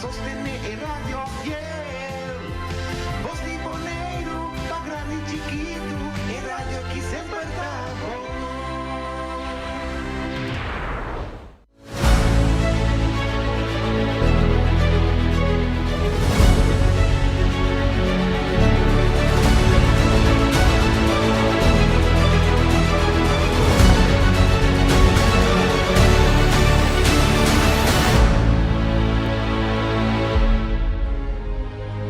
sostener el radio fiel. Voz de Bonaire, pa' grande y chiquito, el radio que siempre está bueno.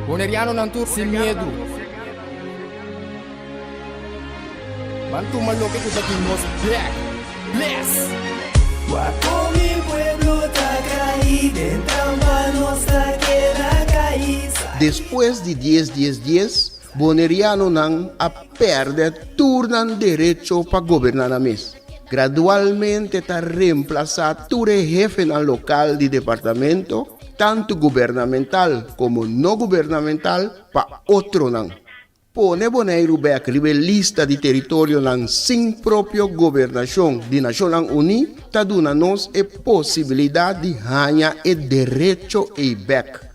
Boneriano ng tour sin miedo. Bantu maloke ko dati nos black. Bless! Guapo mi pueblo Tacay, dentro nuestra queda caíz. Después de 10-10-10, Boneriano nang a perder turnan derecho para gobernar a mes. Gradualmente está reemplazado tu jefe en local de departamento, tanto gubernamental como no gubernamental, para otro nan. Pone Bonaire back lista de territorio nan sin propio gobernación de Naciones Unidas, ta duna nos e posibilidad de ganhar e derecho e back.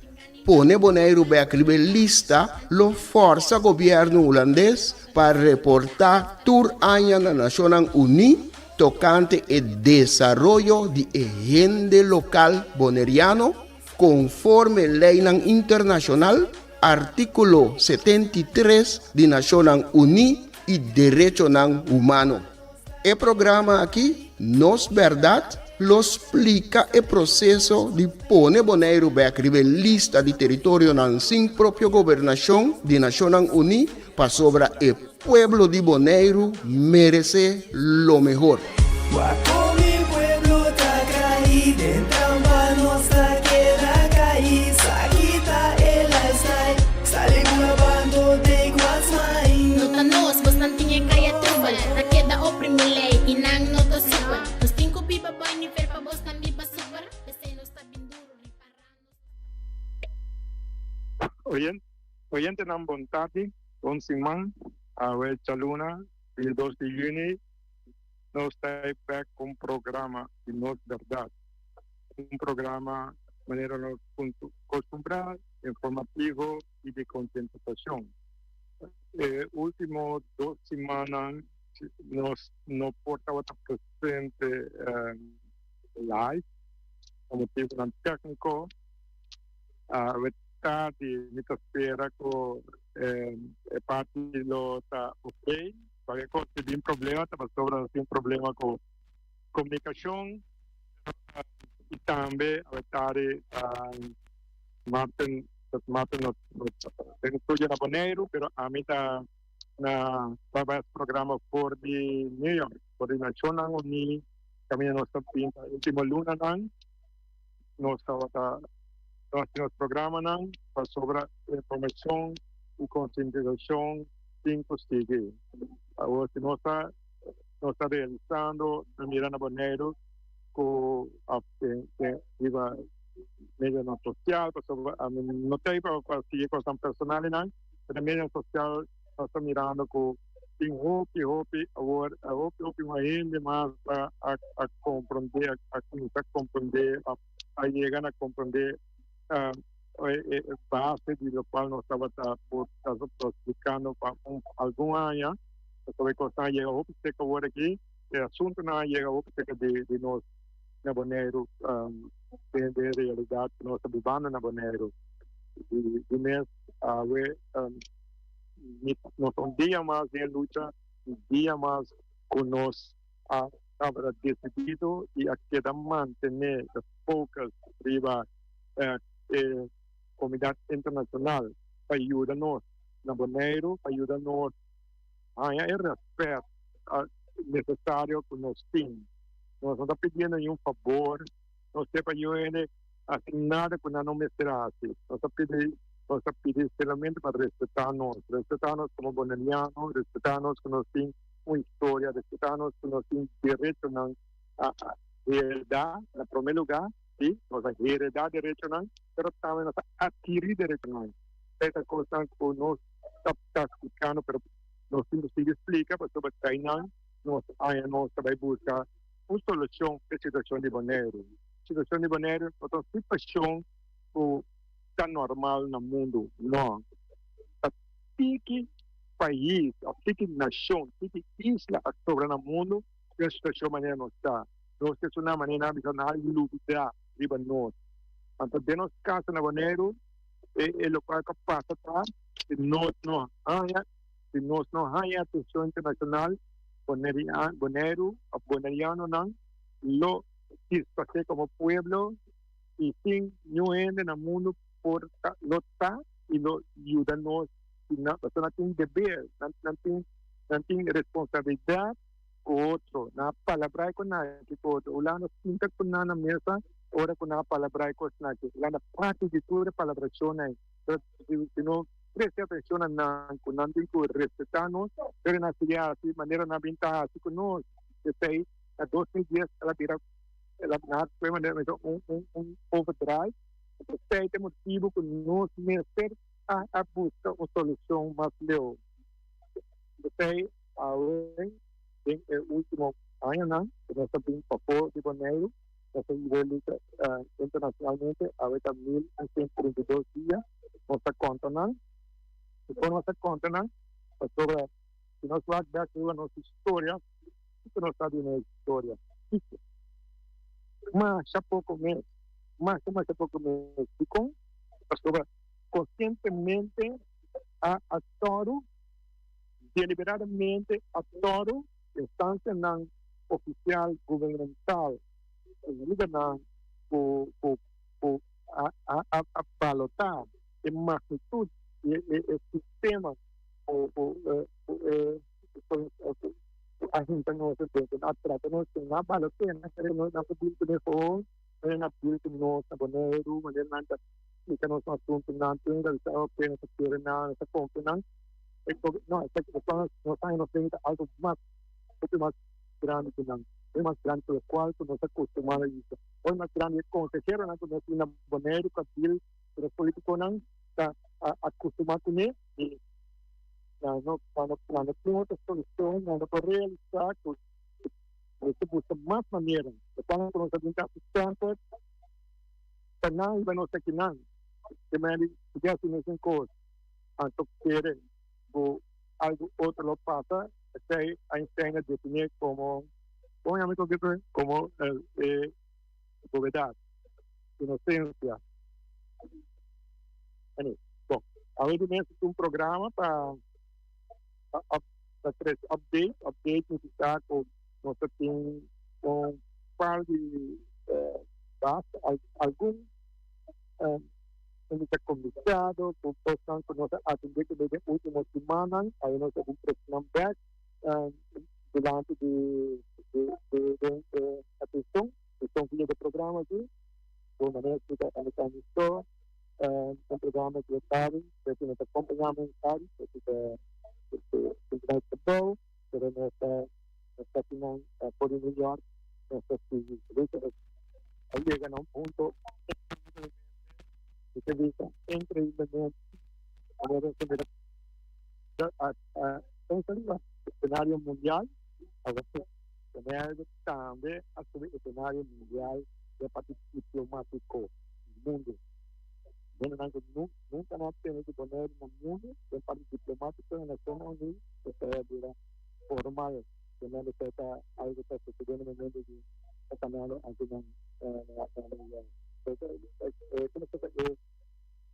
Pone Bonaire back lista lo forza governo holandês para reportar tur aña na Naciones Unidas tocante el desarrollo de agente local boneriano conforme ley internacional, artículo 73 de Naciones Unidas y Derecho Humano. El programa aquí, Nos Verdad, lo explica el proceso de poner Bonaire back lista de territorio sin propia gobernación de Naciones Unidas para sobre el pueblo de Bonaire merece lo mejor. Guapo mi pueblo Tacay, dentro nuestra queda caíz. Aquí está el lifestyle, sale grabando de Guasmay. Nota nos, bastante niya kaya trubal. Na queda oprimile, inang noto super. Nos tinko biba boy ni fer pa boss na biba super. Kasi nos tabinduro ni parang. Oyente ng Bontati, Onsimang, Awe Chaluna, el 2 de junio, nos trae back un programa de Nos Verdad. Un programa de manera no acostumbrada, informativo y de concientización. Último 2 semanas nos portaba presente live, como tipo técnico, tarde, mi espera con parte lo está ok. Qualquer coisa tem um problema, está sobre um problema com comunicação e também a tarde Martin tem estudo na Bonaire, pero a mim está na programa for de New York, for de Naciones Unidas, também nós estamos último luna nós temos programa para sobre informação e conscientização sem conseguir. Ahora nós está realizando na Miranda Bonaire com a mídia social, não tem para seguir com as personal, mas a mídia social nós está mirando com tem hope agora uma gente mais a compreender, a começar a compreender, a chegar a compreender base de qual nós estamos explicando para algum ano. Sobre coisa chega a obter que agora aqui o assunto não chega a obter de nós na Bonaire de realidade que nós estamos vivendo na Bonaire e mês nós dia mais de luta dia mais com nós estava decidido e a queda manter o foco riba comunidade internacional para ajudar nós na Bonaire para ajudar nós é respeito necessário que nós temos. Nós não estamos pedindo nenhum favor, nós temos para assim nada que não me será assim. Nós estamos pedindo sinceramente para respeitar-nos como bonerianos, respeitar-nos que nós temos uma história, respeitar-nos que nós temos direito a herdar, em primeiro lugar, sim, nós temos herdar direito, mas também nós adquirir direito. Essa coisa que nós estamos explicando, nós temos que explicar para sobre Tainan, nós vai buscar uma solução para a situação de Bonaire. A situação de Bonaire, outra situação está normal no mundo, não. Tique país, tique nação, tique isla sobre no mundo, que a situação maneira não está. Nós temos uma maneira de não lutar riba nós. Então, de nós caso na maneiro, é o que passa tá, se nós não há atenção internacional, boneriano não, lo satisfazer como pueblo y sin no en el mundo por lo está y lo ayudarnos una persona tiene deber no tiene responsabilidad con otro na palabra con nadie con otro ulano pinta con nada mesa ahora con una palabra con nadie la parte de tu palabra si no preste atención a nada con nadie con respetarnos pero en así manera na pinta así con nos de a 2010 la tira ela foi um overdrive, tem motivo que nós merecer a buscar uma solução mais legal. Sei, agora, tem o último ano, né, que nós temos papel de Boneiro, nós temos internacionalmente, agora 1.132 dias, nossa conta, né, depois nossa conta, né, sobre, se nós vamos ver aqui a nossa história, o que nós sabemos na história, mas já pouco menos, mas pouco menos, ficou, pastor, conscientemente a toro, deliberadamente a toro, instância não oficial governamental, liga não a balotar, a magnitude, o sistema, a gente não se pensa, a trata não se na baloteia, na pedido de fome, na pedido de nós, na boneiro, maneira nada, e que nós assunto não tem, da pena se querer não, essa compra não, não, essa questão não está inocente, algo mais grande que não, é mais grande pelo qual nós acostumamos a isso, ou mais grande consejero, não, nós na boneiro, capil, pero político não, está acostumado com ele, cuando tengo otra solución, cuando puedo realizar, pues se busca más maneras. Cuando nos habilita tanto, para nada iba no sé qué nada. Que me ya si no es en cosa. Anto quiere, o algo otro lo pasa, Einstein definir como novedad, inocencia. Bom, ahora tenemos un programa para update que está com nossa tem com par de algum está convidado por pessoas que nós atendemos desde a última semana aí nós temos um back delante de atenção estão via do programa aqui de maneira que a gente está um programa que está que nós acompanhamos bom, pero nuestra final por New York, nuestras llegan a un punto que se dice increíblemente escenario mundial, tener también a su escenario mundial de parte diplomático del mundo. Bueno, nunca nos tenemos que poner en el mundo de parte diplomático en la zona unida que sea formal, que no le sea algo que sucediendo en el mundo de esta manera, aunque no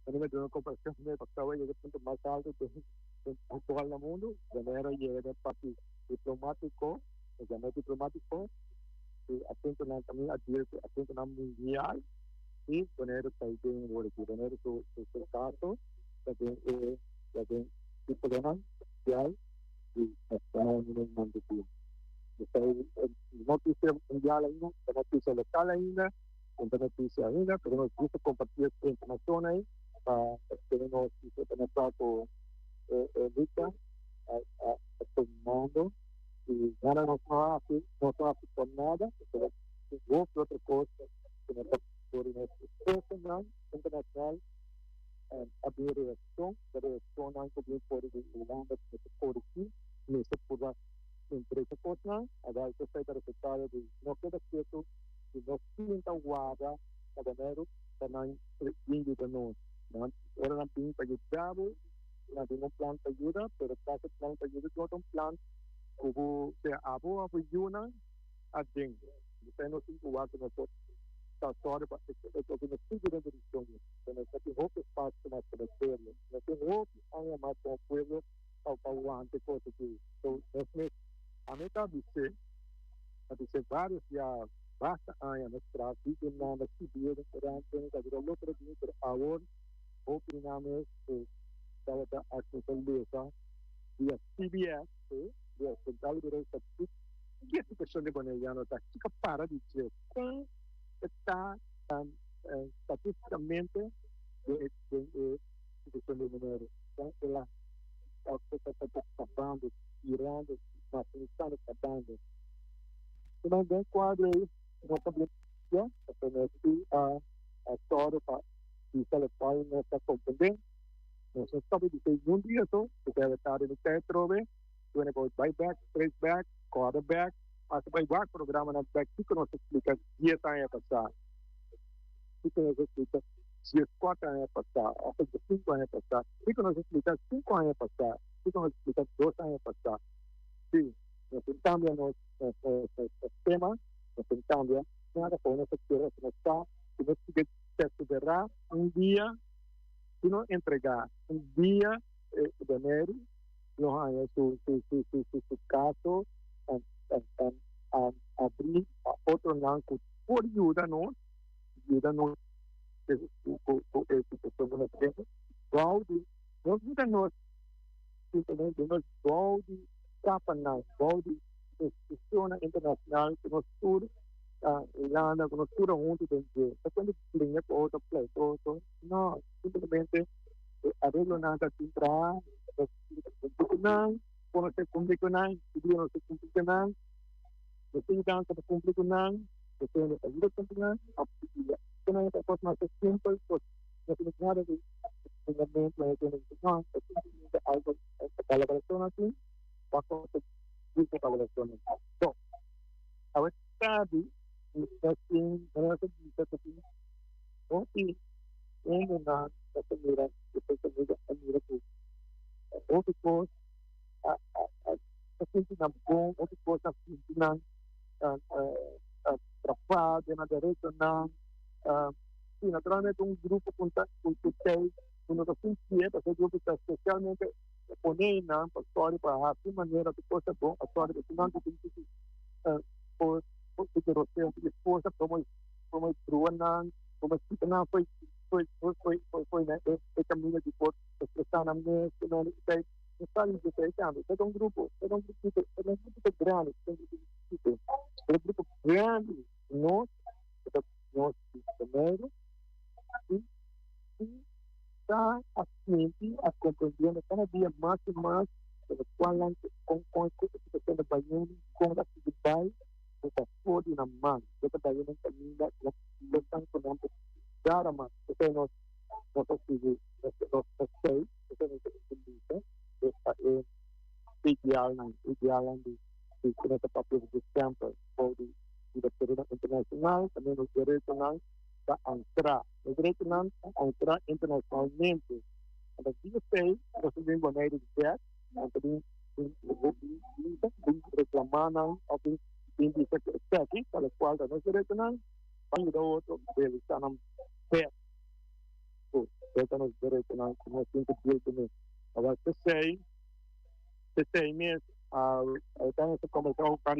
a nivel de una comparación me pasaba llegar al punto más alto de todo el mundo, de manera llegar al parte diplomático, el llamado diplomático, y atento también atento mundial, y poner también poner su caso también diplomático y nacional en el mundo. Noticia mundial ainda, noticia local ainda, noticia ainda, pero nos gusta compartir esta información ahí para que nos conectar con Rita a todo el mundo y nada no hace por nada, pero otra cosa que nos por nuestro personal internacional abrir reacción también por el Holanda por aquí nesse por empresa coisa a dar que feita resultado de não queda quieto e não pinta guarda a janeiro também vindo no. Ahora la pinta para ayudar, la tengo plan de ayuda, pero para ese plan de ayuda, yo tengo un plan como se abo a ayuna a dengue. Usted no tiene que jugar con nosotros. Está sólido para que esto que nos sigue de dirección. Pero no tiene otro espacio más para hacerlo. No tiene otro año más para el pueblo para aguantar cosas que. Entonces, a mí dice vários já basta anos atrás, e nada se viu durante a vida outra dia, agora opinamos estava a conselheira e a CBS, e a Central de Research, que a situação de Bonaiano está fica para de dizer quem está estatisticamente de situação de Bonaiano, então ela está acabando, tirando, mas está acabando. Também quadro aí, nós também a história para que se pode nessa compreender. Nós estamos de um dia só, porque ela está no teatro, tu vai buyback, traceback, quarterback, mas vai o programa na back, que nós explica 10 anos passar, que nós explica 4 anos passar, ou 5 anos passar, que nós explica 5 anos passar, que nós explica 2 anos passar. Sim, nós tentamos tema, nós cambia, nada por nossa tierra que está, que nós perseverar dia, se não entregar dia de janeiro, não há su caso, abrir outro banco por ajuda nós, esse pessoa não tem, balde, não ajuda nós, simplesmente nós balde, capa não, balde, instituição internacional que nós tudo Irlanda, que nós tudo juntos dentro. É quando linha para outro place, não, simplesmente arreglo nada de entrar, não, quando se cumpre com não, se não se cumpre com não, se tem dança para cumprir com não, se tem ajuda com não, a não é coisa mais simples, não tem nada de fundamento, não tem não, é algo a colaboração assim, para conseguir a colaboração. Então, a verdade assim, nós temos ontem na primeira a outra coisa assim na bom outra coisa assim na trabalho na direita na sim naturalmente grupo contato com vocês quando assim que é esse grupo está especialmente poner na história para a maneira de coisa bom a história de não por porque você é uma força como truanan como se não foi né é caminho de por expressar na mesa não sei está ali de tentando é um grupo grande é um grupo grande nós primeiro e está assim a compreendendo cada dia mais e mais pelo qual com a situação da Bahia com a atividade kita podi na man kita dayo ng kaminda lutang ko ng dara man kita nos sige nos stay kita nos dito kita ideal ng di kita tapos di camper body di international também nos direito ng sa antra nos direito ng antra internacionalmente ada dia sei nós temos maneira de ter também reclamar ng Hindi sa aqui, para o qual nós direcionamos, para o outro, ele está na pé. Então, nós direcionamos, nós temos que ver também. Agora, se sei mesmo, então, nós começamos com o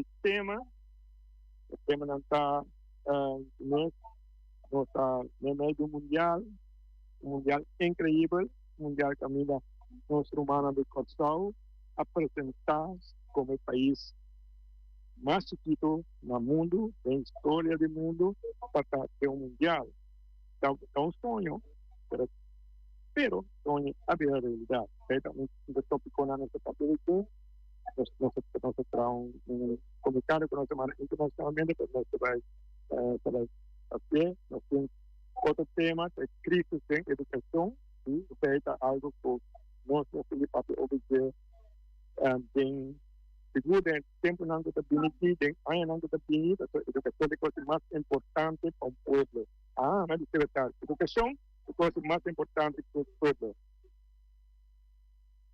tema não está, não está no meio do mundial incrível, mundial que a minha nossa humana de construção, apresentar como país mais chiquito no mundo, em história do mundo, para ter mundial. Então, é um sonho, pero sonho é a realidade. Então, o tópico na nossa papel nós temos um comunicado com a semana internacionalmente, que nós vai fazer. Nós temos outro tema, que é crise em educação, e feita algo que nós temos papel obter em seguro tempo não que tem aí não que tem a educação é a coisa mais importante para o povo mas de verdade educação cosa más importante que el pueblo.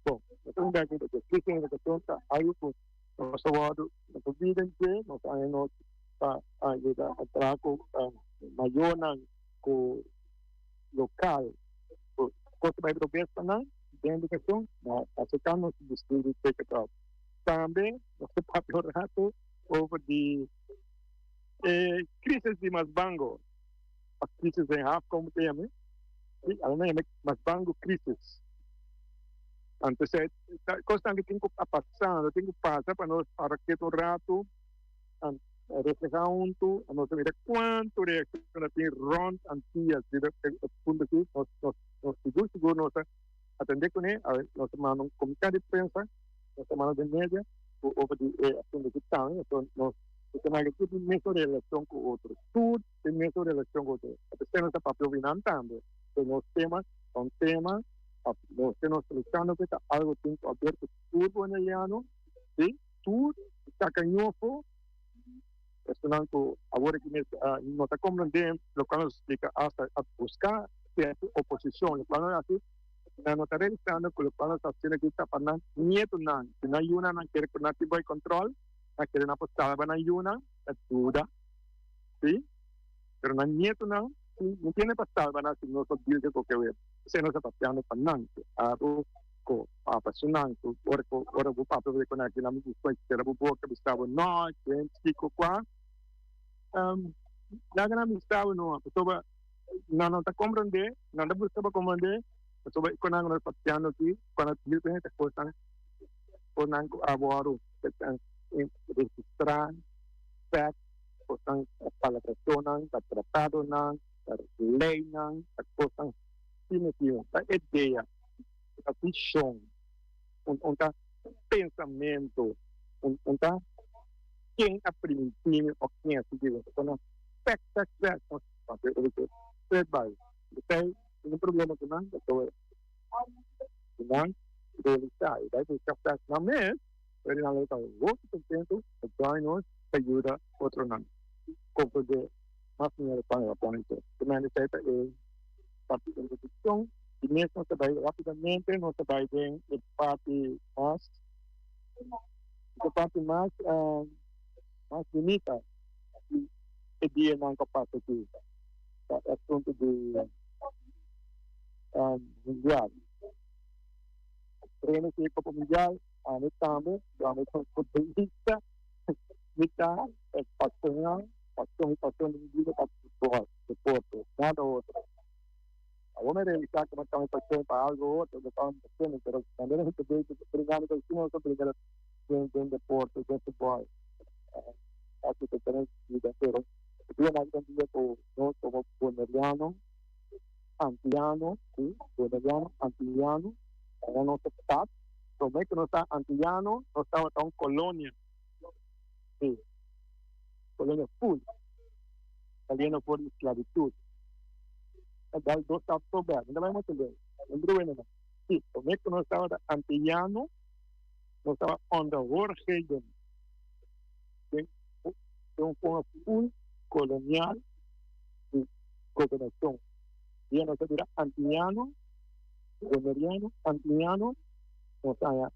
Bom, então daqui da descrição da questão tá aí com nós falando na vida inteira nós aí nós tá aí da atraco maior na com local o coisa mais robusta não dentro da questão nós aceitamos o discurso de que também nós papel rato over de crise de Masbango a crise em half como tem a mim e além de Masbango crises. Entonces, cosas que tengo que pasar, tengo que pasar para que todo rato reflejar junto, no se mira cuánto reacciona tiene ron antillas, el punto que nos seguro nos atender con él, a ver, nos hermanos comunicar de prensa, nos hermanos de media, o de acción de gestión, entonces nos tenemos que tener una relación con otros, tú tienes una relación con otros, entonces no está papel vinantando, los temas son temas nós temos selecionado que algo tem que aberto tudo no ano, sim, tudo está canhoso, portanto, agora que nós está compreendendo, o que nos explica hasta a buscar certa oposição, o plano é assim, nós está realizando que o plano está sendo que está para nieto não, se não hay una não quer que não tiver controle, não quer na postada na una, é tudo, sim, pero não nieto não tiene pastada na se nós diz que qualquer vez se nos está pasando panante aro ko apasionante ora o papo de con aqui na música que era boa que estava não que qua na grande estava não pessoa não está compreender não está buscando compreender pessoa com nós passeando aqui quando diz que esta coisa por não aboro registrar fact portanto para a pessoa está tratado não lei não a coisa definitiva, a ideia, a visão, pensamento, quem é primitivo ou quem é seguido. Então, tem um problema com nós, então, não, realizar, e daí, captar na mesa, ele não está o outro contento, então, nós ajuda outro não. Como de, mas não é para a planeta. Também, é parte de introdução, e mesmo se vai rapidamente, não se vai bem a parte mais bonita, que dia não capaz de é assunto de mundial. Treino que Copa Mundial, a mim também, a mim sou futebolista, está paixão de vida para o esporte, nada outro. Vamos realizar que nós estamos passando para algo outro, que estamos passando, mas também a gente vê que brigando com cima, nós brigando com deporte, com futebol. Acho que temos que vencer. Eu não entendi que nós somos boneriano, antiano, é o nosso estado. Também que nós estamos antiano, nós estamos colônia. Sim. Colônia full. Italiano por esclavitud. Dal 2 October, ainda vai muito bem. Lembrou ainda? Sim, também que nós estávamos antiano, nós estávamos under war Hagen. Então, com a full colonial de governação. E nós estamos antiano, boneriano, antiano, nós estamos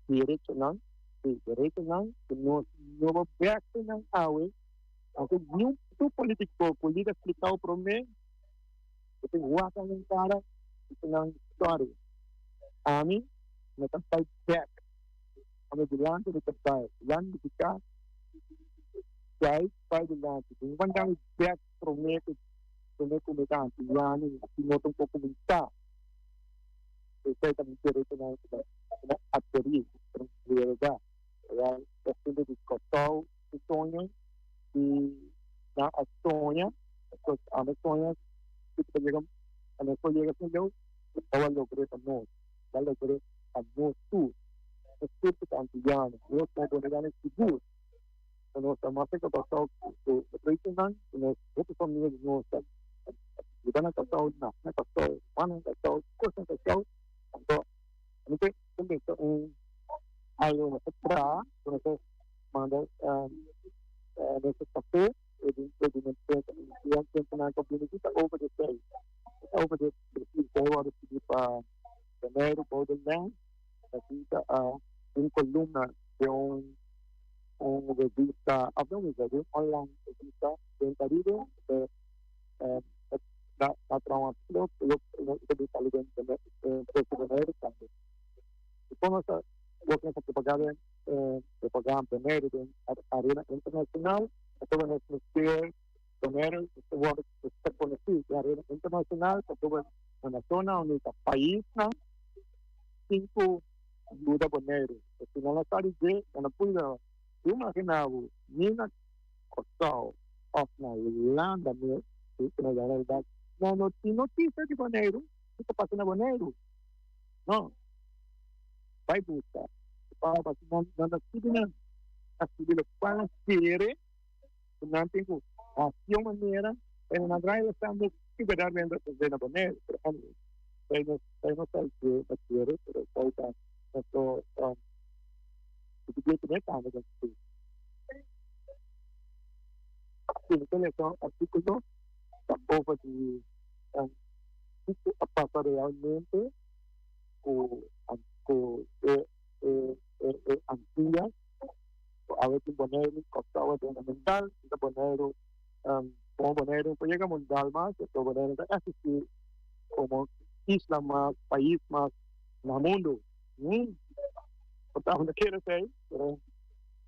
direito não, que nós não vamos ver que não há, então, nenhum político pode explicar o problema. Ito yung wata ng cara, ito ng story. Amin, natapay back. Kami dilante ng tapay. Yan, kita, guys, by the land. Yung bandang back from neto, kumikante. Yan, sinotong po kumita. Ito yung dito na ateri, ng realidad. Kaya, kasi hindi kotaw, ito na Estonia, because Estonia, kita llegamos a nuestro llegación de hoy, estaba logré a nos, ya logré a nos tú, es cierto que antillano, yo como ponerán seguro, nos estamos que pasado que tradicional, nos otros familias no están, y van a pasado nada, no pasado, van a pasado, cosas pasado, entonces, algo nos trae, entonces manda nuestro papel, over the day. over de worden para Janeiro, Borderland, aquí una columna de un revista, de online revista del Caribe, la trabajo, lo que sale de Janeiro también. Y como esa, lo que se propaganda en Janeiro, en arena internacional, todo en el Janeiro, se conocido, la arena internacional, todo en la zona donde está país, 5 ajuda Janeiro. Se não está dizendo, não pude imaginar, Nina Costal, na Irlanda, na realidade, não tem notícia de Janeiro, o que está passando em Janeiro? Não, vai buscar. Não a civil para querer, não tem uma maneira, é uma grande estamos que verdade vendo na Janeiro, eu não sei se é querer, pero falta esto que tiene tanto que tiene son artículos tampoco si pasa realmente con Antillas a veces poner costado fundamental poner como poner un proyecto mundial más poner así como isla más país más en el mundo no quiero decir, pero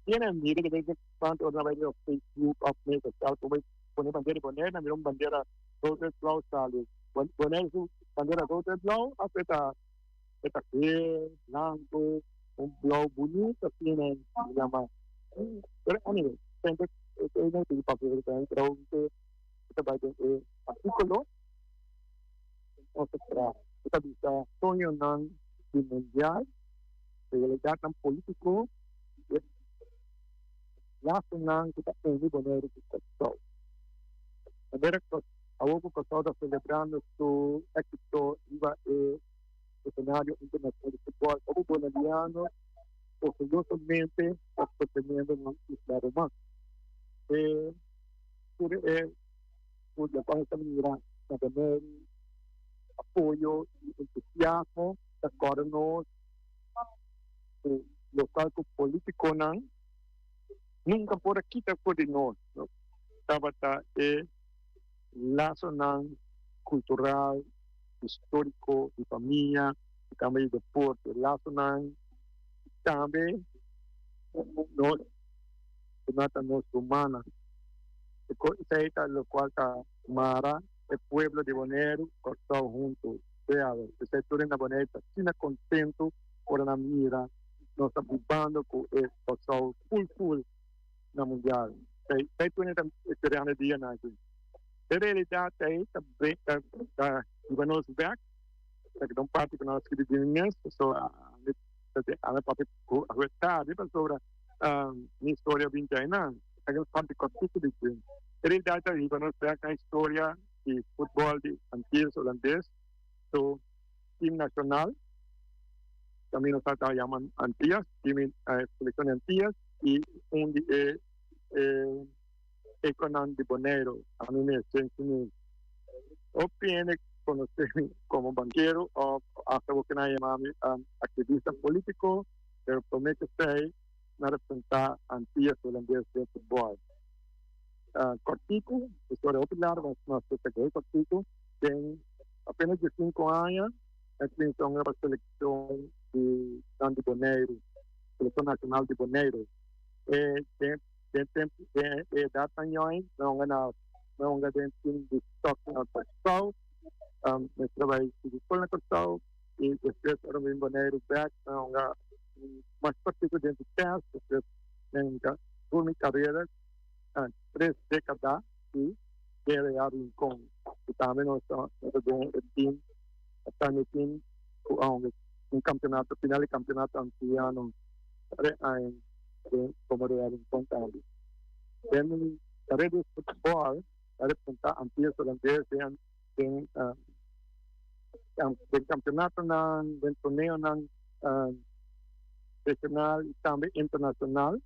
tienen mire de vez en cuando una vez en Facebook, poner bandera, mira una bandera verde blau sale. Poner su bandera verde blau, afecta blanco, un blau bonito, tienen, se llama. Pero anyway, siempre no estoy para que creo que va a artículo, esta vista, Toño Nan, mundial, realidad político nacional que está en el Janeiro que está a poco está celebrando su éxito iba el escenario internacional de fútbol como boliviano orgullosamente está teniendo un claro más por la cual también a tener apoyo y entusiasmo de acuerdo los cálculos políticos nunca por aquí está por el norte estaba lazo cultural histórico de familia de cambio de deporte lazo también no mata no humana lo cual está Mara el pueblo de Janeiro cortado juntos el sector en la boneta sin contento por la mira nos está ocupando con el pasado full na mundial. Zij kunnen het terrein die na doen. De realidad is dat we nos werk, dat ik dan parte con las crisis, so alle papi aguentar, die sobre mi historia vintaina, dat ik parte cortito de doen. De realidad is we nos werk na historia de fútbol de Antilles holandés, so team nacional también nos llaman Antillas, selección de Antillas, y un economía de Janeiro, a mí me siento obtiene conocer como banquero o hasta que nadie llama activista político, pero promete ser representar Antillas holandesas de fútbol. Cortico, historia popular, más que Cortico, tiene apenas de 5 años, es una selección de Janeiro, selección nacional de Janeiro. Dat años não dentro de estoque na Costau, trabalhei na Costau e depois era um Janeiro back, mais partido dentro de teste, depois por minha carreira 3 décadas e era com e também nós team campeonato final de campeonato antiano como real importante. En la red de fútbol, la representar Antillas holandesas en campeonato, en torneo regional y también internacional,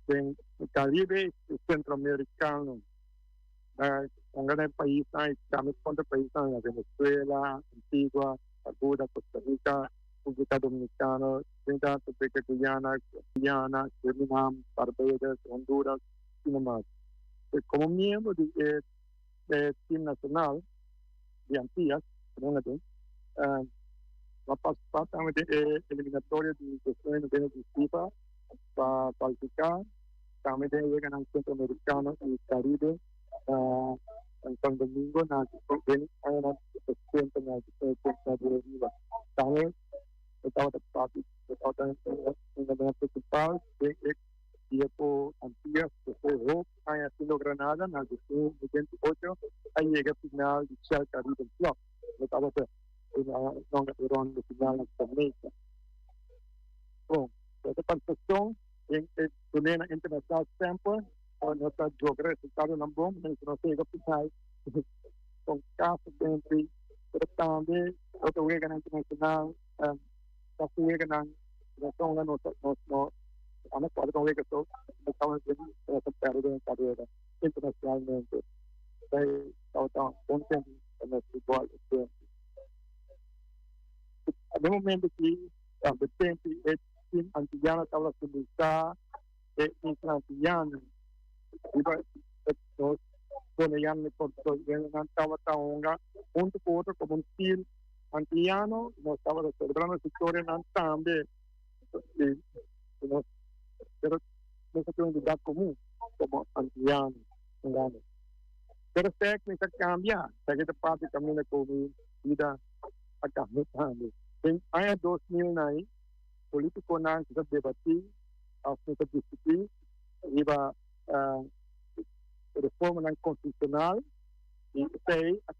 en el Caribe y centroamericano. en el país, estamos contra países en Venezuela, Antigua, Barbuda, Costa Rica, República Dominicana, Trinidad, Tobago, Guyana, Surinam, Barbados, Honduras y demás. Como miembro del Team Nacional de Antillas, va a participar también de eliminatoria de cuestiones de FIFA para cualificar. También llegan al Centroamericano y Caribe en San Domingo, en el presidente de Riva. También estaba en la principal de tiempo Antillas, que fue ahí haciendo Granada, en el 2028, ahí llega al final de Shell Caribe Club. Estaba en la ronda final de Jamaica. Bueno, esta participación en el torneo internacional siempre, con nuestra progreso, cada un bom, no se llega al final, con casos siempre, pero también otro juego internacional, casi llegan a zona, no, a no poder con juego, no estamos en la carrera internacionalmente. Estamos contentos en el fútbol. Al momento que de tempo el antillano estava a começar em antillano nós conhecemos não estava tão junto com outro como estilo antillano nós estava celebrando a história não também nós temos uma idade comum como antillano pero a técnica cambia a parte caminha com vida a caminhando. Em ano 2009, político não se debatiu, se discutiu, iba reforma constitucional e sei a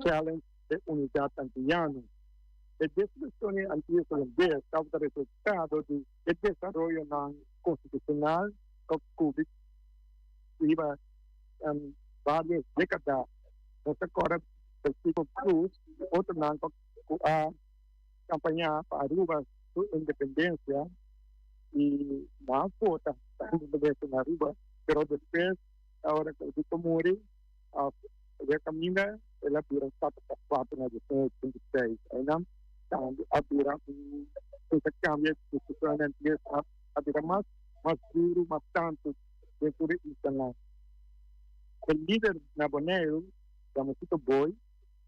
challenge de unidade antillana. A discussão anti-holandesa estava o resultado do desenvolvimento constitucional com Cuba, iba várias décadas. Nós agora Francisco Cruz, outro não a campanhar para Aruba sua independência e na foto da independência na Aruba, mas depois, agora que o Mori, a caminha, ela vira 4 na 1926. Aí não, a vira essa cambia de situação a vira mais duro, mais tanto dentro do Israel. O líder naboneiro, Damasito Boy,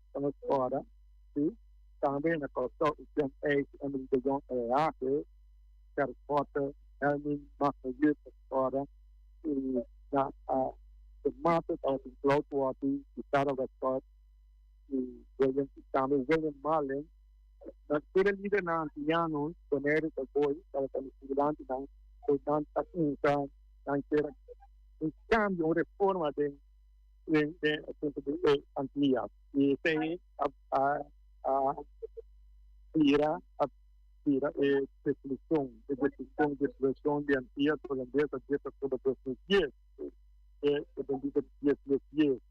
estamos fora, sim, também na Costa, o John H. Emily de John Eake, Carlos Potter, Hermin, Marco Yusuf, fora, e na Mata, estava em Cloudwater, e Sarah Westcott, e William Marlin, na ser líder na Antilliano, Tonero de Boy, estava também segurante na Técnica, na inteira, cambio, reforma de Antillas y tem a resolução de Antillas holandesa de octubre de 2010.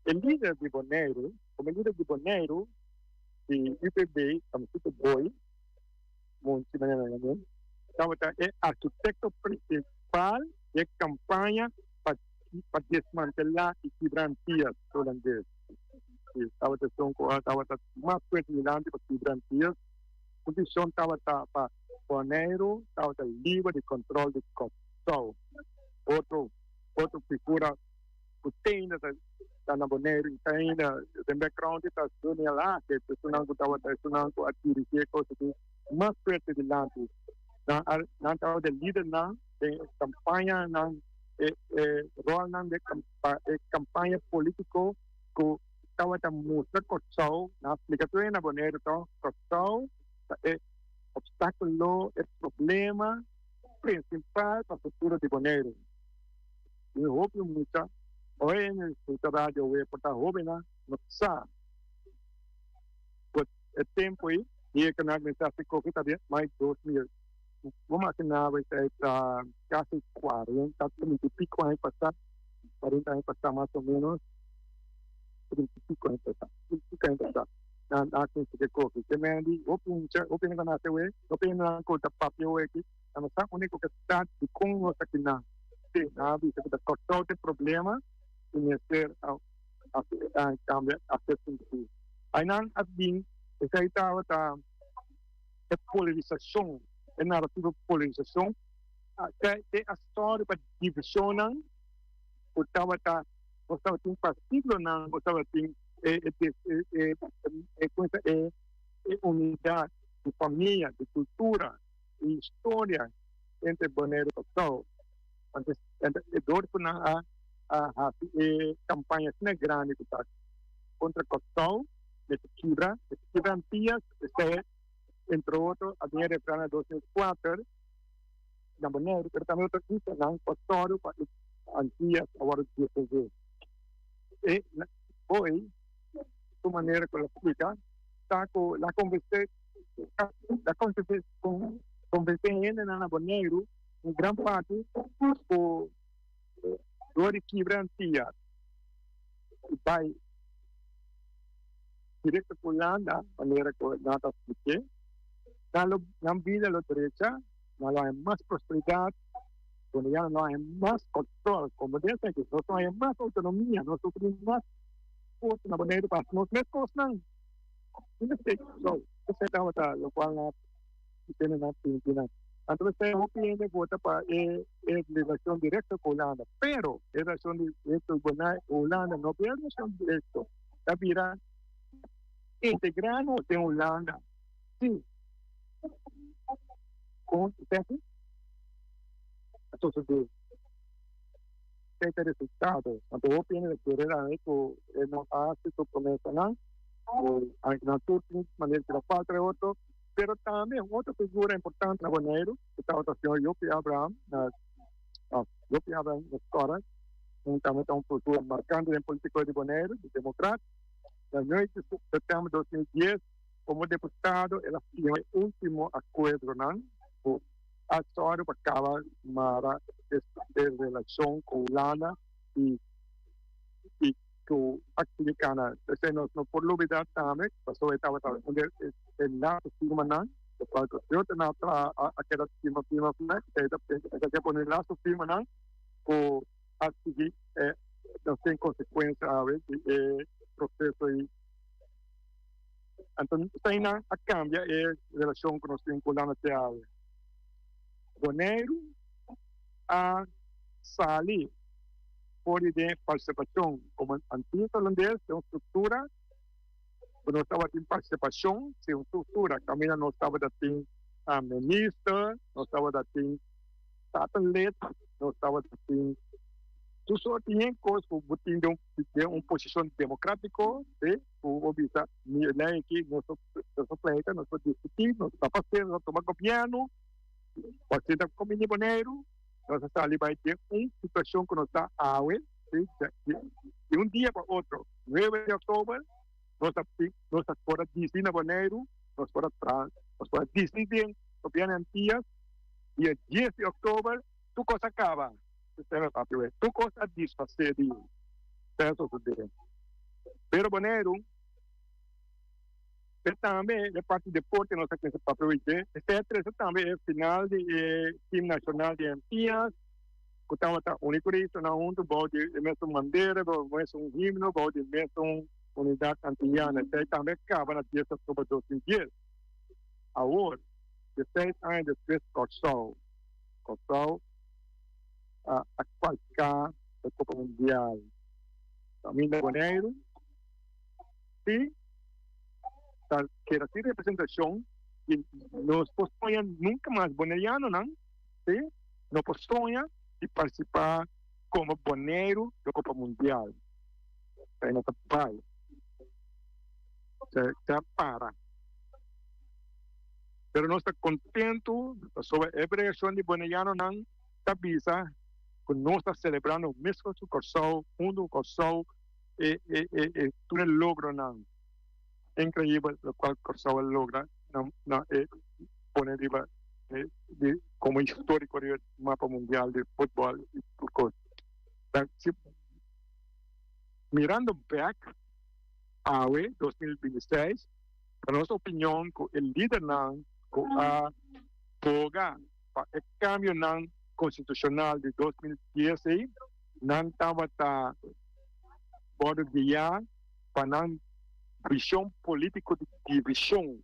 El líder de Bonaire, como líder de Bonaire, de UPB, Damasito Boy, estava arquitecto principal de campanha para desmantelar e quebrar Antillas holandesas. Estava mais pertinente para quebrar Antillas. A condição estava para Bonaire, estava livre de controle de corrupção. Outra figura que tem na Bonaire, tem no background da Dunia lá, que estava a dirigir coisas mais pertinentes. Não estava de líder de campanha, rol de campanha político que estava a mostrar corrupção na aplicação na Bonaire, corrupção é obstáculo, é problema principal para o futuro de Bonaire. Eu hope muito, hoje na rádio eu portar hoje não sabe. O tempo aí, e que na mensagem que também mais 2000. Vamos imaginar vai ser quase 40, 30 e pico anos passar, 40 anos passar mais ou menos, 30 e pico anos passar. Na coisa que corre, que me diz, open na nossa web, open na coisa papel aqui, a nossa única que está de como nós aqui na vida que está cortando o problema, iniciar a cambiar a sentido. Aí não assim, essa aí estava a polarização, a narrativa polarização, que a história para divisão não, estava tem partido não, estava tem unidade de família, de cultura, de história entre Bonaire e Cocó. Então, dor na a campanha grande que está contra Cocó, de quebrantias, entre outros, a minha refrana 2004, na Bonaire, pero também outra coisa, não, Cocó, para antias, agora de fazer. E hoje, de maneira que ela explica, está com a conversa na Bonaire, em grande parte, por dor e quebrantia. Vai direto com a maneira que nós expliquei. Na vida da direita, não há mais prosperidade, quando já não há mais controle, como disse, que não há mais autonomia, não sofremos mais força na Bonaire, para nós mesmos coisas não. Então, você está o qual nós temos na Filipina. Então, você opinião vota para a relação direta com a Holanda, pero a relação direta com a Holanda não é relação direta, está virando integrando de Holanda. Sim. Com o tempo, a sociedade tem resultado. Então, a opinião de que não há sido promessa, não. Na turma, maneira que falta outro, pero também outra figura importante na Bonaire, que está o senhor Yopi Abraham, na história, também está uma figura marcante em política de Bonaire, de democrata. Na noite de setembro de 2010, como deputado, ela tinha o último acordo, não? A história para acabar a relação com a Holanda e activicana. Ese no por novedad también, pasó estaba el lado firma nan, yo tenía a que firma que poner el lazo firma nan, o activi no sin consecuencia a ver proceso y entonces está a cambia relación con los vinculados que hay. Bonaire a salir por de participação como antigo holandês tem uma estrutura não estava em participação tem uma estrutura também não estava da tem a ministra não estava da tem satelit não estava da tem tudo só tinha coisas que botem de uma posição democrática o obisa lei que nosso planeta nós podemos discutir nós está fazendo nós tomar governo pode ser como em Bonaire. Nós estamos ali vai ter uma situação que nós está a ver, de um dia para outro, 9 de outubro, nós fora Disney na Bonaire, nós fora Disney em Copiana Antillas, dia 10 de outubro, tudo coisa acaba, tudo coisa desfazer de peças de pero Bonaire, também é parte de deporte nossa que se aproveitar. Esse também é final de time nacional de Antillas. Que estamos único isso na junto, bode mesmo bandeira, mesmo himno, bode mesmo unidade antillana. Esse também acaba na 10 de outubro de 2010. Agora, 16 anos depois, Cocó a qualificar a Copa Mundial. Também de Bonaire. E que era sin representación y nos postoyan nunca más bonaiano, ¿no? ¿Sí? No postoyan y participar como bonero de Copa Mundial. En nuestro país. Se para. Pero no está contento sobre la reacción de bonaiano, ¿no? Está visa que no está celebrando mismo su corso, uno corso, todo el logro, ¿no? Increíble lo cual Corsao logra poner como histórico del mapa mundial de fútbol y fútbol. Mirando back a 2026, para nuestra opinión, el líder a Boga para el cambio constitucional de 2010, no estaba worden guiar para una visión política de división.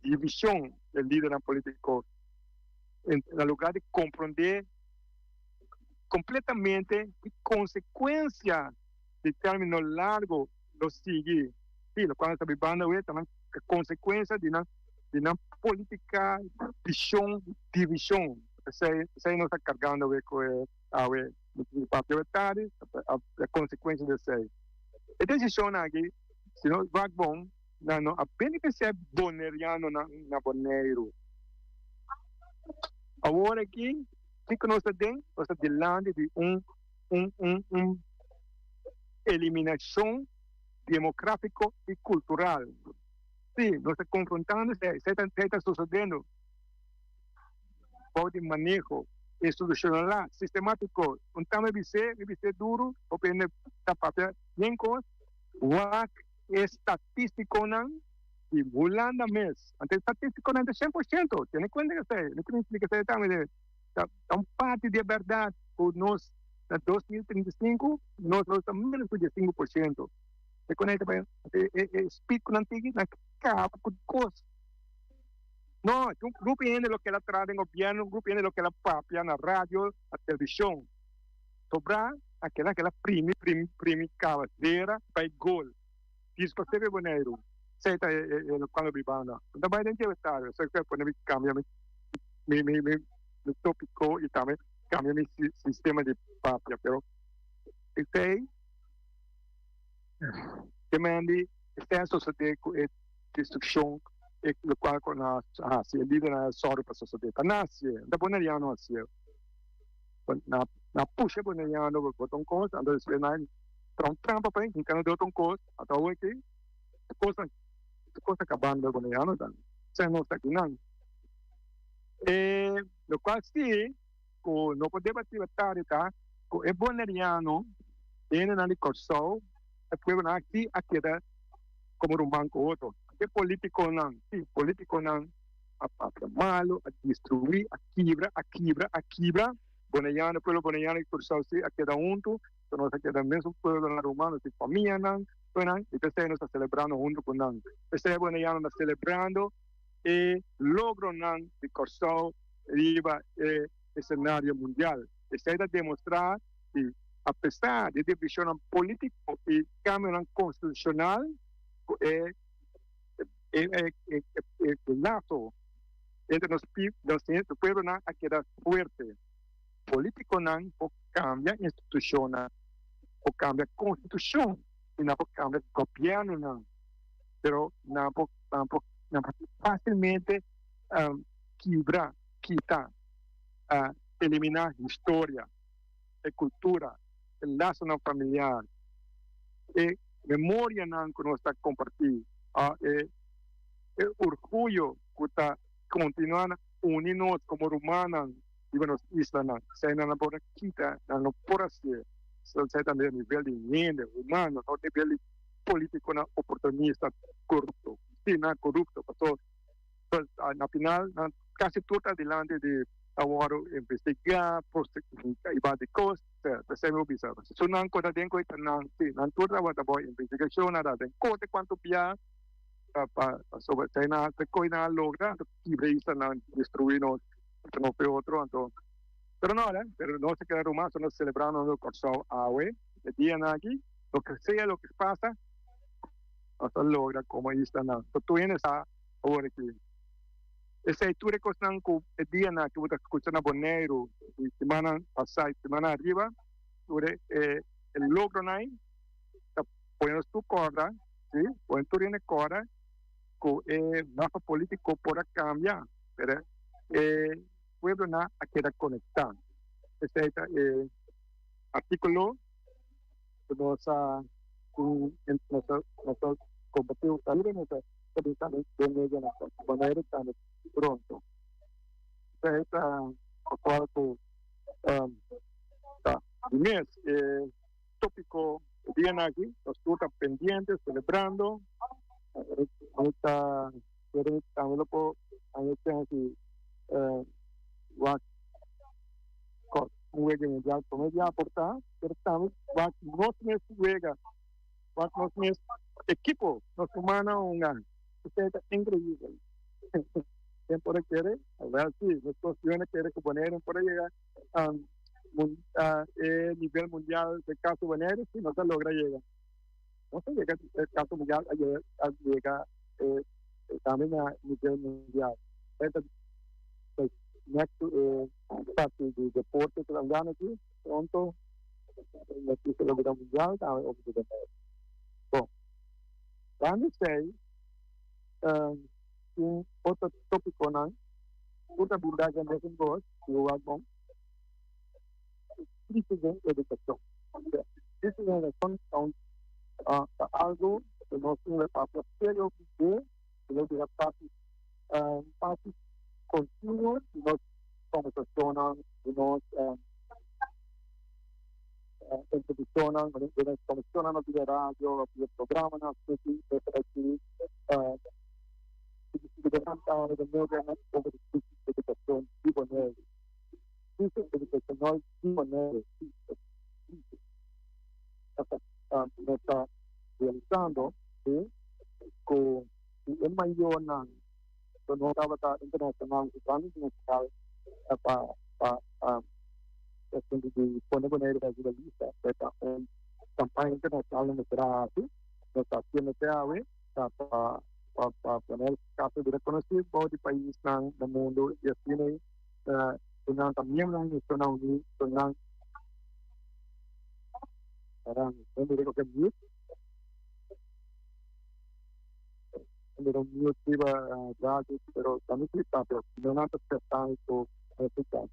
División del líder político. En lugar de comprender completamente qué consecuencia de término largo lo sigue. Sí, lo cual está viviendo es también consecuencia de una política división. Se nos está cargando con el papel vetário, a consequência dessa. A decisão aqui, se não vai bom, não apenas que seja boneriano na Boneiro. Agora aqui, o que nós estamos diante de eliminação demográfica e cultural. Sim, nós estamos confrontando, está sucedendo de manejo institucional, sistemático. Un tame bise duro, o pende tapapia, yenkos, wak estatístico nan, y bulanda mes. Ante estatístico nan de 100%, tiene cuenta que se, no quiero explicar ese tame de, un parte de verdad, por nos, en 2035, nos menos de 5%. Se conecta para, speak con antiguo, na capa, con cosas. No, un grupo viene lo que la trae en gobierno, un grupo viene lo que la papia en la radio, la televisión. Sobra aquella que la primi cabecera para gol. Dice que se ve bonero. Se está cuando vivana. No va a identificar, se puede poner cambia mi tópico y también cambia mi sistema de papia, pero este que me andi está sucediendo destrucción lo qual con se líder na sorry para sociedade nasce da boneriano assim na puxa boneriano botam coisa ando se na trampa para em cano de outro coisa até o que coisa acabando boneriano dan sem não está aqui não lo qual sim com não pode debater tá com é boneriano ele na corso é pueblo aqui da como um banco outro que político não, sim, político não, a malo, a destruir, a quebra, boneiano, pueblo boneiano, por isso a cada junto, então nós aqui mesmo pueblo romano, de família não, e pensei nós está celebrando junto com não, pensei boneiano está celebrando e logro não de corso riba cenário mundial, pensei de demonstrar que apesar de divisão política e cambio constitucional el lazo entre los pueblos a quedar fuerte. Político no cambia institucional, o cambia constitución, y no cambia gobierno no. Pero no fácilmente quita, eliminar historia, cultura, el lazo no familiar, memoria no que no está compartida. El orgullo que está continuando unidos como humanos y los islas, se no por quita, no por hacer, se también a nivel de nivel humano, a nivel político, oportunista, corrupto, sí, no corrupto, pues al final casi todo está delante de ahora investigar, y va de cosas, se me olvida. Si no han cosa tengo que no todo va a investigación, nada de corte cuánto pia sobre China se coina logra y breisa na destruirnos no fue otro entonces pero no se queda más no celebrando el corso awe el día aquí lo que sea lo que pasa hasta logra como ahí está na tú vienes a ahora aquí ese tú recostan con el día na que voy a escuchar a Boneiro y semana pasada semana arriba sobre el logro na pones tu corda sí pones tu viene corda el mapa político por cambiar, pero el pueblo no queda conectado. Este artículo nos compartimos también en manera tan pronto. Esta cuarto mes tópico bien aquí, los están pendientes, celebrando. Ahorita también lo puedo así juega en el alto media aportar pero también no se juega wat nos mis equipo, nos humana un año. Usted es increíble. Tiempo de quiere, a ver si las cuestiones quiere que poner por llegar a nivel mundial de caso veneno, si no se logra llegar. No se llega el caso mundial a llegar también a nivel mundial. Este es parte del deporte que dan aquí, pronto, la se logra mundial, Bom, cuando se un otro tópico, ¿no? Otra abordagem desse negócio, que eu acho bom, precisa de educação. Isso é educação, algo que nós temos para fazer o que nós temos parte contínua, nós conversamos, nós entrevistamos, nós conversamos no rádio, no programa, na TV, levantar de nuevo sobre educación disponible. Dice educacional disponible. Lo está realizando con el mayor no estaba internacional internacional para disponible de la lista para una campaña internacional en el Brasil, nos está haciendo para poner caso de reconocido de país del mundo y así dengan también la Nacional Unidos dengan sekarang saya mereka ke mute mereka mute tiba gratis pero kami kita pero no nada terkait itu kita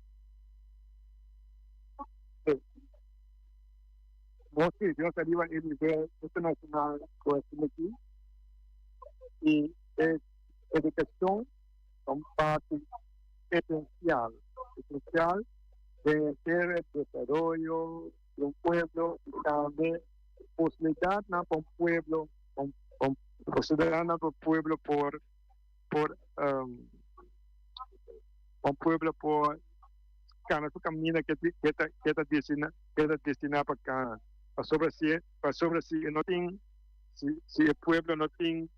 mostly yo tadi wan ini nivel internacional cuestión y educación son parte esencial de ser el desarrollo de un pueblo y también posibilidad para un pueblo posibilidad para un pueblo por un pueblo por cada camino que está destinado para cada para sobre si no tiene si el pueblo no tiene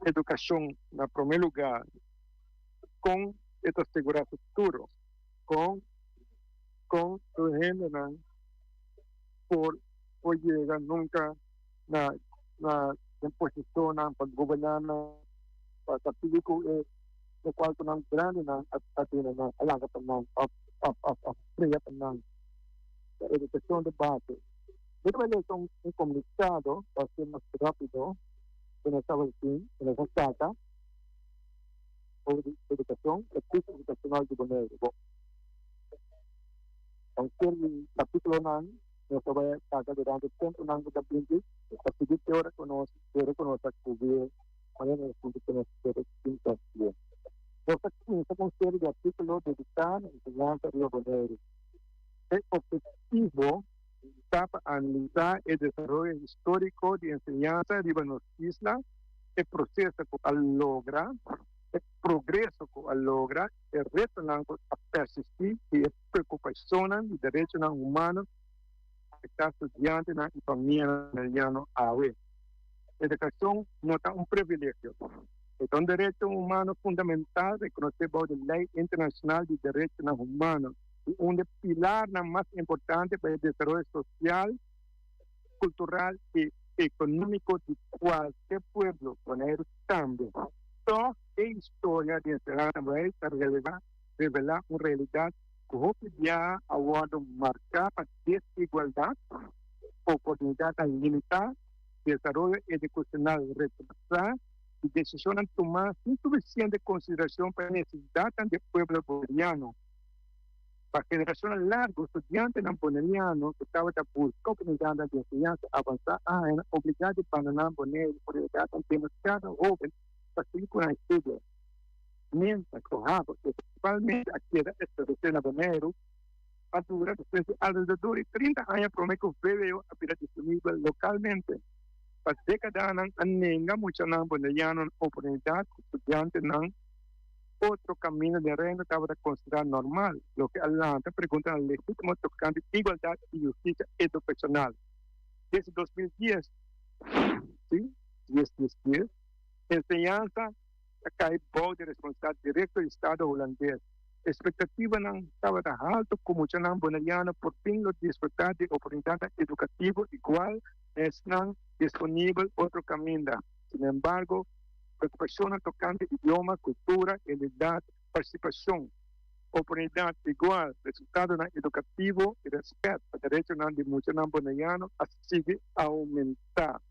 educación en primer lugar con esta seguridad futuro con su género por llegar nunca na posición para gobernar para público lo cual tenang grande na at na alaga tenang fría tenang la educación de base. Dito ba un comunicado para ser más rápido en esta versión, en esa data de educación, el curso educacional de Bonero. Aunque el capítulo 9 no se va a sacar durante el tiempo de la pinta, el seguir que ahora reconoce cubrir manera de funcionar de pintación. Los aquí se considera el artículo dedicado a la enseñanza de Bonero. El objetivo está para analizar el desarrollo histórico de enseñanza de las islas, el proceso que logra, el progreso que logra, el reto a persistir y la preocupación de derechos humanos que está estudiando y familia a ver. La educación no es un privilegio, es un derecho humano fundamental reconocido por la Ley Internacional de Derechos Humanos. Un pilar más importante para el desarrollo social, cultural y económico de cualquier pueblo con el cambio. Toda historia de enseñanza revela una realidad que ya ha marcada para desigualdad, oportunidad limitada, desarrollo educacional retrasado y decisiones tomadas sin suficiente consideración para la necesidad del pueblo boliviano. Para generaciones largas, estudiantes namponianos que estaban buscando oportunidades de enseñanza avanzada en obligados para naponer por el dato de cada joven para seguir con el estudio. Mientras que principalmente aquí en este Naponero, a durar alrededor de 30 años promedio previo a ser disponible localmente. Para décadas han negado muchos namponianos oportunidades estudiantes otro camino de reino estaba considerado normal, lo que adelante pregunta al legítimo tocante igualdad y justicia educacional. Desde 2010, ¿sí? 10-10-10. Enseñanza, acá hay bouw de responsabilidad directo do Estado holandês. Expectativa não estava da alto como já não bonariano por fim de desfrutar de oportunidade educativa igual, es não disponível outro caminho. Sin embargo, preocupação tocante idioma, cultura, idade, participação, oportunidade igual, resultado educativo e respeito a direito de muitos bonariano a seguir a aumentar.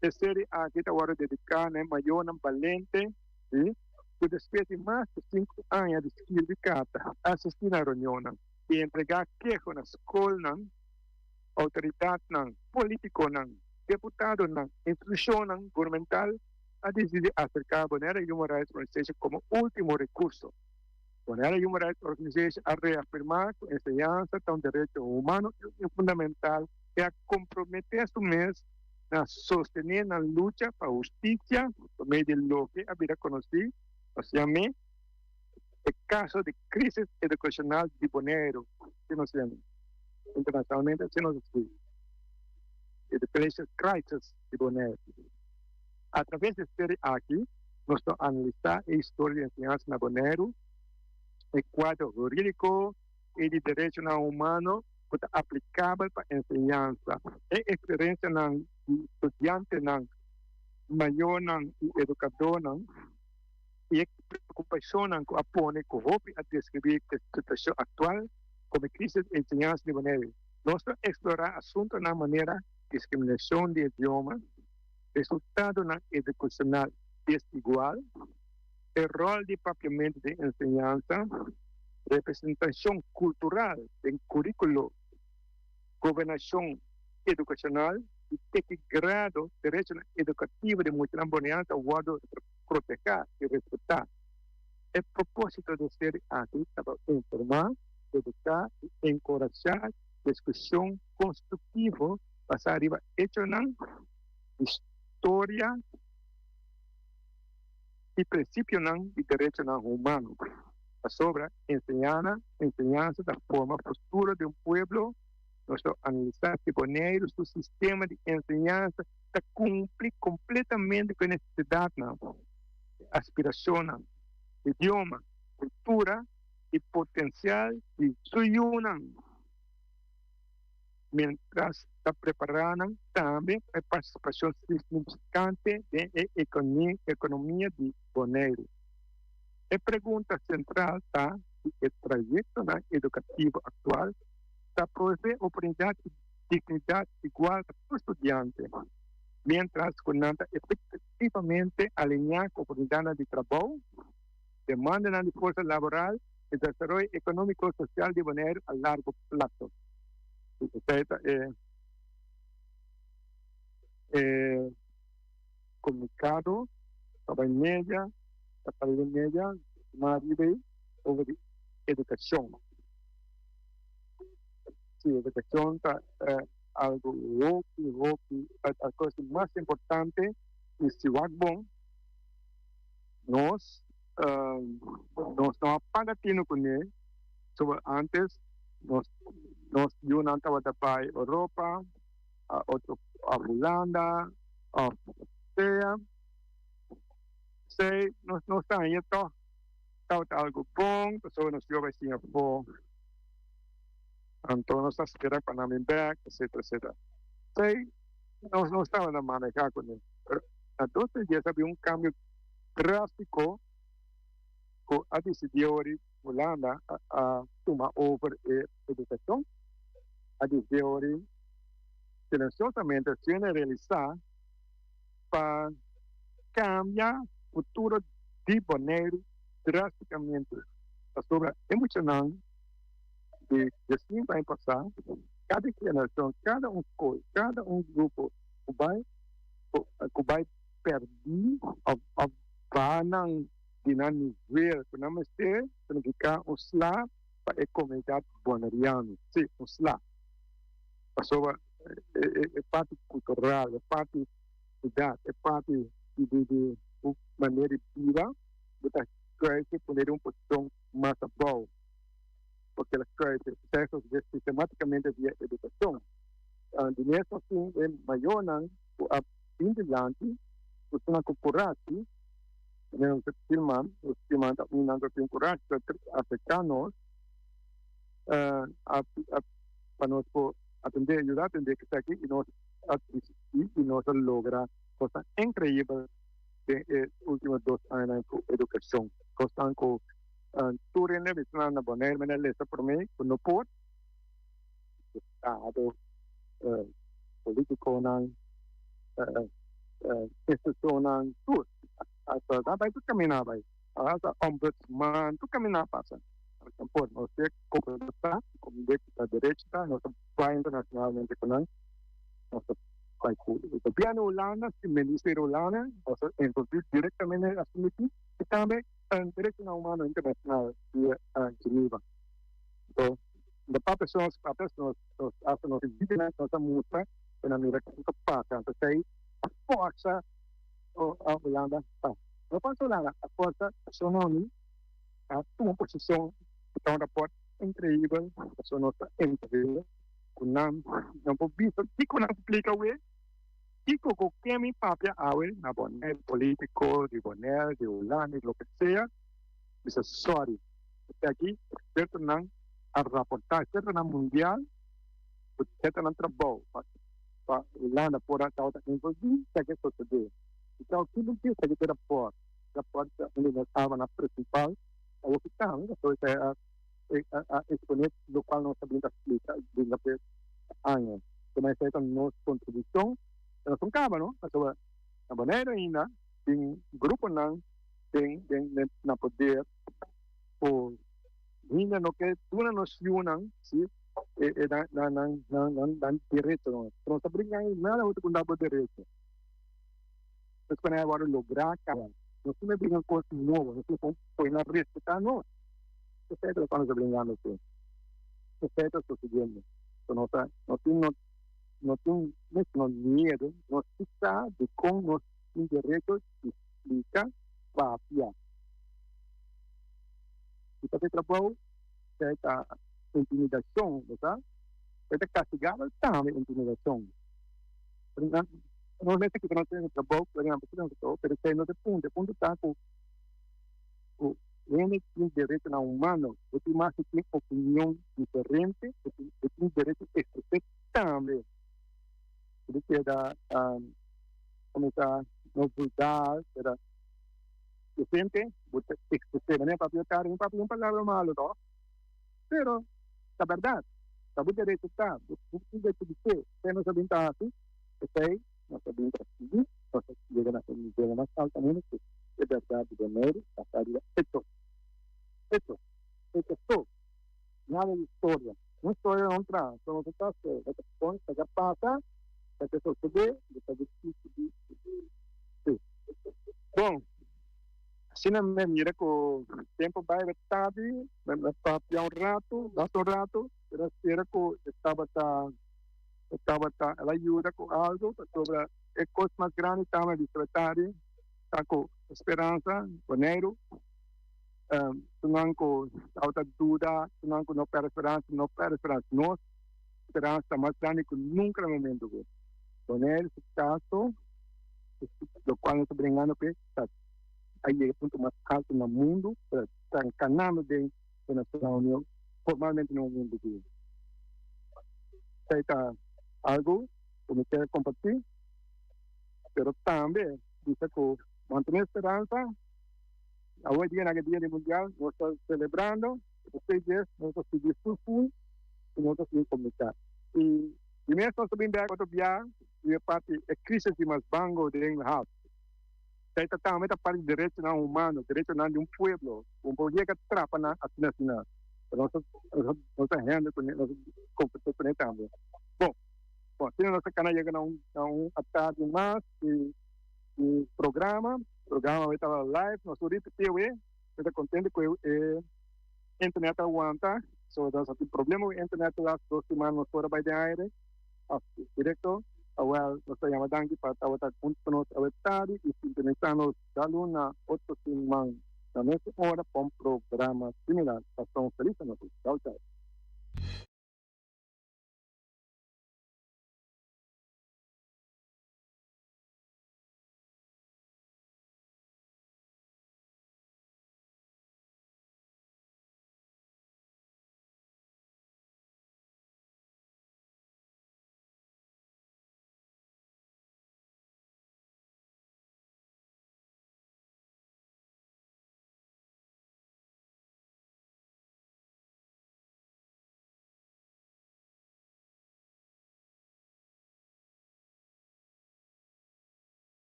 Terceiro, aqui está hora de dedicar, maior, valente, ¿sí? Que después de más de 5 años de sindicato, asistir a reuniones y entregar quejas en la escuela, autoridad, político, diputado, institución gubernamental, a decidir acercar a Bonera Human Rights Organization como último recurso. Bonera Human Rights Organization a reafirmar su enseñanza de un derecho humano y fundamental y a comprometer su mes a sostener la lucha para justicia, por medio de lo que había conocido, o sea, el caso de crisis educacional de Bonaire, que no se internacionalmente se nos escribe, the crisis de Bonaire. A través de este aquí, nos analizar la historia de enseñanza en Bonaire, el cuadro jurídico y de derecho humano aplicable para enseñanza, experiencia de estudiante, mayor y educador, y preocupación que apone que a describir la situación actual como crisis de enseñanza de Bonaire. Nosotros explorar asuntos de manera discriminación de idioma, resultado educacional desigual, el rol de propiamente de enseñanza, representación cultural del currículo, gobernación educacional y de qué grado de derecho educativo de muchas bonanzas guardo proteger y respetar. El propósito de ser aquí es para informar, educar y encorajar discusión constructiva para arriba hecho una historia y principio de derecho humano. Sobre enseñanza de forma futura de un pueblo, nuestro analizar que Bonaire su sistema de enseñanza cumple completamente con necesidad, aspiración, idioma, cultura y potencial de su mientras está preparando también la participación significante de la economía de Bonaire. La pregunta central está si el trayecto educativo actual está provee oportunidad y dignidad igual a los estudiantes, mientras con efectivamente alinear con oportunidades de trabajo, demanda de fuerza laboral y desarrollo económico y social de Bonaire a largo plazo. Comunicado, estaba en ella, Maribe, sobre educación. Sí, educación está algo la cosa más importante es si nos apaga tino con él, sobre antes nos ayudan a Europa, a Holanda, a sea, no está ahí todo algo bon, so nos lleva a por entonces espera para mi back, etcétera. Sí, no estaban a manejar con él. Pero entonces ya había un cambio drástico que ha decidido Holanda a tomar over educación, a decidido silenciosamente generalizar para cambiar el futuro de Bonaire drásticamente. Sobre emocional de 5 años pasados, cada generación, cada un grupo que va a perder a van a nivel que no esté significa un slab para la comunidad bonariana. Sí, un slab. Sobre parte cultural, parte de edad, parte de manera viva, hay que poner una posición más abajo, porque las procesos sistemáticamente de educación. En eso sí, en mayor a indilante, uma corporação, né, os filmam tá minando tem coragem africanos, para nós atender, ajudar a atender que está aqui e nós assistir e nós lograr coisa incrível de últimos 2 anos com educação. Coisa com tudo né, na boneira, mas lesa por mim, não pode, estado político não, instituição não, tudo. Asa dapat itu kami nabai. Asa ombudsman itu kami napasa. Campur, nós temos comunidade, comunidade da direita, nós vai internacionalmente com nós, nós vai com o governo holanda, o ministério holanda, nós envolvemos diretamente assumir e também direito humano internacional de Geneva. Então, da pessoas hasta nós indígenas, nós mostra na mira que passa, então sei a força a Holanda está. Não pode Holanda, a força nacional a uma posição que é um rapport incrível, a pessoa nossa incrível, não pode visto, que não explica o que o que me papia a na boné político, de boné, de Holanda, de lo que sea, dice sorry, até aqui, certo não, a reportar, certo não mundial, certo não trabalho, para Holanda por a tal da envolvida, que é suceder. Então, tudo isso é de rapport onde nós estávamos na principal, a hospital, né? Então, a exponente do qual nós sabemos explicar, de anos. Então, essa é a nossa contribuição, nós não acaba, não? Então, a maneira ainda, tem grupo não, tem na poder, ou ainda no que tudo nos unam, se na direito, não. Então, nós brincamos nada outro com o direito. Nós quando agora lograr, cara, nós não brincamos com coisas novas, nós não põe na respeitar, não. Isso é o que nós brincamos aqui. Isso é o seguinte. Então, nós temos medo, nós precisamos de como nós temos direito de explicar para a pia. E para trabalho, essa intimidação, tá? Essa castigada também intimidação. Normalmente que nós temos trabalho, por exemplo, pero se no de ponto está com o direito na humano, o que mais tem opinião diferente, o tem direito a expressar também. Por isso da como está novidade, era diferente, você expressar, né, papel palavra malo, não? Pero a verdade, o direito está, o direito de ser, se não sabem estar assim, sei nós sabemos que nós chegamos mais altamente é verdade de dinheiro, a carga isso nada de história, uma história não traz, então você está certo, essa questão já passa, essa suceder, essa discussão, bom, assim na minha mira que o tempo vai tarde, vai para um rato, eu espero que estava ela ajuda com algo sobre a coisa mais grande estava de secretário está com esperança janeiro não com alta dúvida não com não perde esperança nós esperança mais grande que nunca no momento janeiro esse caso do qual nós brincando que está aí é o ponto mais alto no mundo está encanando de na União formalmente no mundo está algo que me quer compartir, pero também dice que mantener esperança. Hoje dia naquele dia mundial nós estamos celebrando, vocês nós estamos discutindo e nós estamos comunicar. E mesmo nós estamos bem outro dia e a parte é crise de mais banco de enhar. Está também a parte de direito não humano, direito não de pueblo, poder que atrapa na nacional. Nós estamos rendo com nós competir também. Bom, se nossa canal chega a tarde mais o programa vai estar live, nós vamos repetir, estou contente que a internet aguenta, só nós temos problema, a internet as 2 semanas fora vai de aire, direto, nós estamos dando para estar junto com nós a tarde e sintonizando da luna 8 semanas na mesma hora para um programa similar. Estamos felizes, tchau.